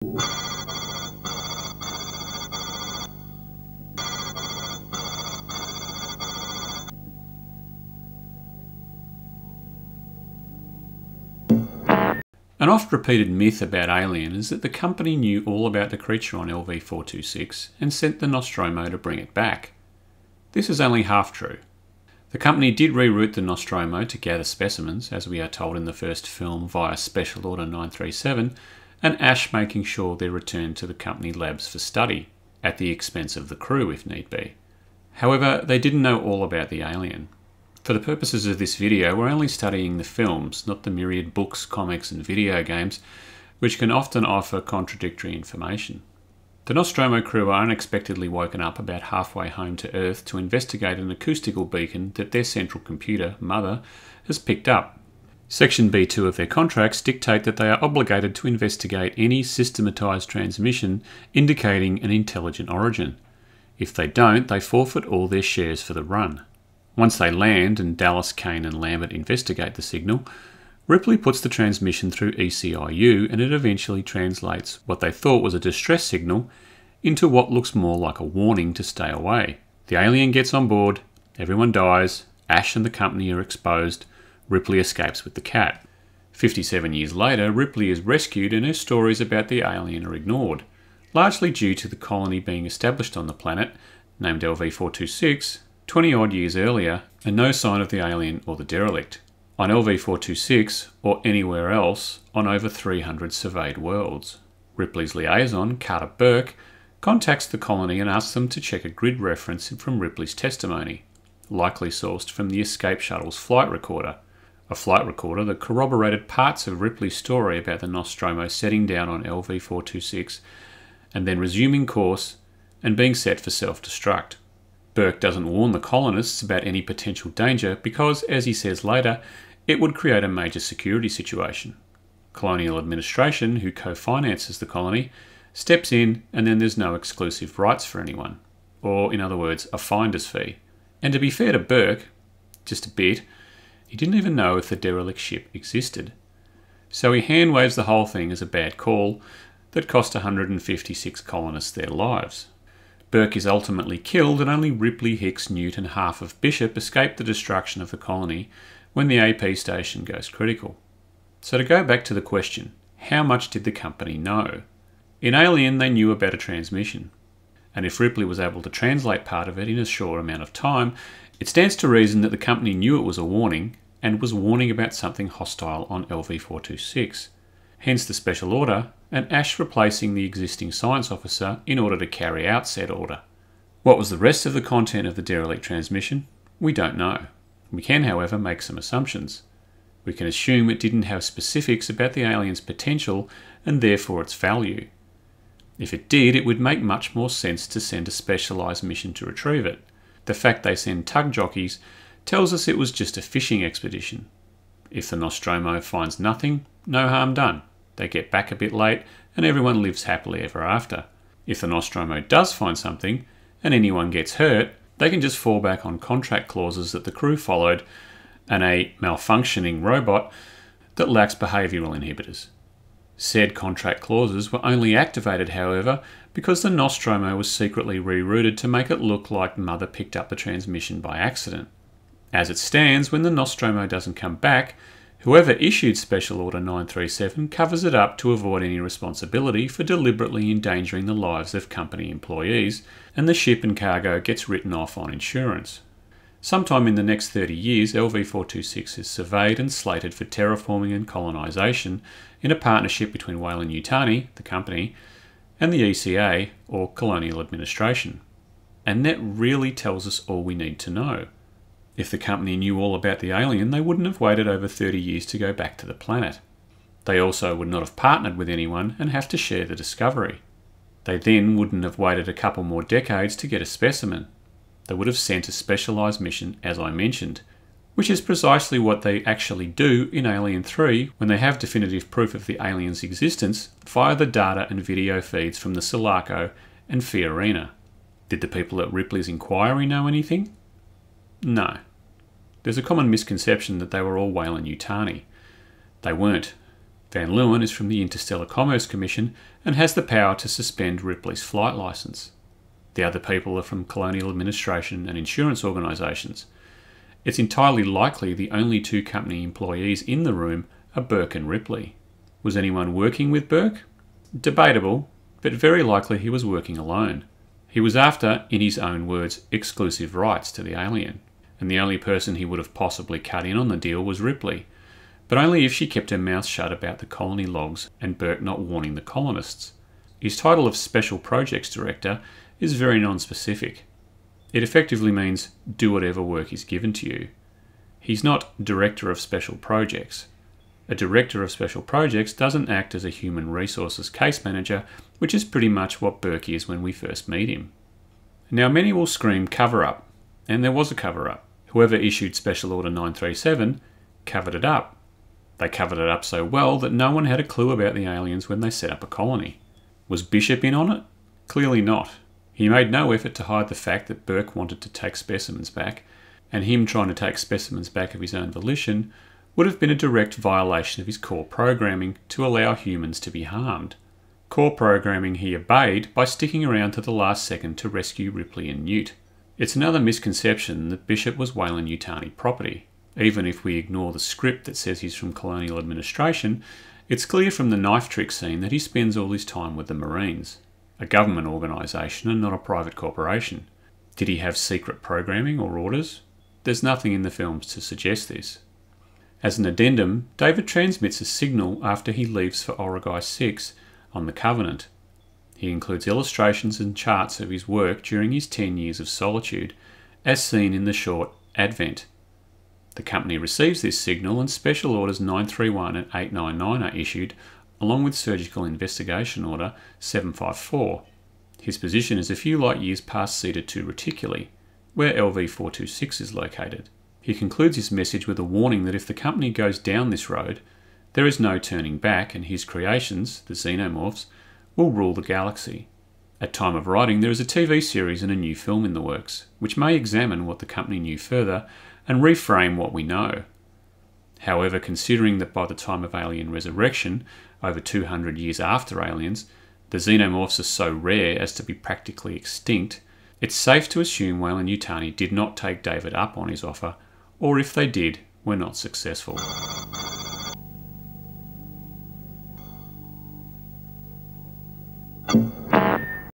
An oft-repeated myth about Alien is that the company knew all about the creature on LV-426 and sent the Nostromo to bring it back. This is only half true. The company did reroute the Nostromo to gather specimens, as we are told in the first film via Special Order 937, and Ash making sure they're returned to the company labs for study, at the expense of the crew if need be. However, they didn't know all about the alien. For the purposes of this video, we're only studying the films, not the myriad books, comics and video games, which can often offer contradictory information. The Nostromo crew are unexpectedly woken up about halfway home to Earth to investigate an acoustical beacon that their central computer, Mother, has picked up. Section B2 of their contracts dictate that they are obligated to investigate any systematized transmission indicating an intelligent origin. If they don't, they forfeit all their shares for the run. Once they land and Dallas, Kane and Lambert investigate the signal, Ripley puts the transmission through ECIU and it eventually translates what they thought was a distress signal into what looks more like a warning to stay away. The alien gets on board, everyone dies, Ash and the company are exposed, Ripley escapes with the cat. 57 years later, Ripley is rescued and her stories about the alien are ignored, largely due to the colony being established on the planet, named LV-426, 20 odd years earlier, and no sign of the alien or the derelict. On LV-426, or anywhere else, on over 300 surveyed worlds. Ripley's liaison, Carter Burke, contacts the colony and asks them to check a grid reference from Ripley's testimony, likely sourced from the escape shuttle's flight recorder. A flight recorder that corroborated parts of Ripley's story about the Nostromo setting down on LV-426 and then resuming course and being set for self-destruct. Burke doesn't warn the colonists about any potential danger because, as he says later, it would create a major security situation. Colonial administration, who co-finances the colony, steps in and then there's no exclusive rights for anyone. Or, in other words, a finder's fee. And to be fair to Burke, just a bit, he didn't even know if the derelict ship existed. So he hand-waves the whole thing as a bad call that cost 156 colonists their lives. Burke is ultimately killed and only Ripley, Hicks, Newt and half of Bishop escape the destruction of the colony when the AP station goes critical. So to go back to the question, how much did the company know? In Alien they knew about a transmission, and if Ripley was able to translate part of it in a short amount of time, it stands to reason that the company knew it was a warning and was warning about something hostile on LV-426. Hence the special order, and Ash replacing the existing science officer in order to carry out said order. What was the rest of the content of the derelict transmission? We don't know. We can, however, make some assumptions. We can assume it didn't have specifics about the alien's potential and therefore its value. If it did, it would make much more sense to send a specialised mission to retrieve it. The fact they send tug jockeys tells us it was just a fishing expedition. If the Nostromo finds nothing, no harm done. They get back a bit late and everyone lives happily ever after. If the Nostromo does find something and anyone gets hurt, they can just fall back on contract clauses that the crew followed and a malfunctioning robot that lacks behavioural inhibitors. Said contract clauses were only activated, however, because the Nostromo was secretly rerouted to make it look like Mother picked up the transmission by accident. As it stands, when the Nostromo doesn't come back, whoever issued Special Order 937 covers it up to avoid any responsibility for deliberately endangering the lives of company employees, and the ship and cargo gets written off on insurance. Sometime in the next 30 years, LV-426 is surveyed and slated for terraforming and colonisation in a partnership between Weyland-Yutani, the company, and the ECA, or Colonial Administration. And that really tells us all we need to know. If the company knew all about the alien, they wouldn't have waited over 30 years to go back to the planet. They also would not have partnered with anyone and have to share the discovery. They then wouldn't have waited a couple more decades to get a specimen. They would have sent a specialised mission, as I mentioned, which is precisely what they actually do in Alien 3 when they have definitive proof of the alien's existence via the data and video feeds from the Sulaco and Fiorina. Did the people at Ripley's inquiry know anything? No. There's a common misconception that they were all Weyland-Yutani. They weren't. Van Leeuwen is from the Interstellar Commerce Commission and has the power to suspend Ripley's flight licence. The other people are from colonial administration and insurance organisations. It's entirely likely the only two company employees in the room are Burke and Ripley. Was anyone working with Burke? Debatable, but very likely he was working alone. He was after, in his own words, exclusive rights to the alien, and the only person he would have possibly cut in on the deal was Ripley, but only if she kept her mouth shut about the colony logs and Burke not warning the colonists. His title of Special Projects Director is very non-specific. It effectively means do whatever work is given to you. He's not Director of Special Projects. A Director of Special Projects doesn't act as a human resources case manager, which is pretty much what Burke is when we first meet him. Now many will scream cover-up, and there was a cover-up. Whoever issued Special Order 937 covered it up. They covered it up so well that no one had a clue about the aliens when they set up a colony. Was Bishop in on it? Clearly not. He made no effort to hide the fact that Burke wanted to take specimens back, and him trying to take specimens back of his own volition would have been a direct violation of his core programming to allow humans to be harmed. Core programming he obeyed by sticking around to the last second to rescue Ripley and Newt. It's another misconception that Bishop was Weyland-Yutani property. Even if we ignore the script that says he's from colonial administration, it's clear from the knife trick scene that he spends all his time with the Marines, a government organisation and not a private corporation. Did he have secret programming or orders? There's nothing in the films to suggest this. As an addendum, David transmits a signal after he leaves for Origai 6 on the Covenant. He includes illustrations and charts of his work during his 10 years of solitude, as seen in the short Advent. The company receives this signal and Special Orders 931 and 899 are issued, along with Surgical Investigation Order 754. His position is a few light years past Zeta 2 Reticuli, where LV-426 is located. He concludes his message with a warning that if the company goes down this road, there is no turning back and his creations, the Xenomorphs, will rule the galaxy. At time of writing, there is a TV series and a new film in the works, which may examine what the company knew further and reframe what we know. However, considering that by the time of Alien Resurrection, over 200 years after Aliens, the Xenomorphs are so rare as to be practically extinct, it's safe to assume Weyland-Yutani did not take David up on his offer, or if they did, were not successful.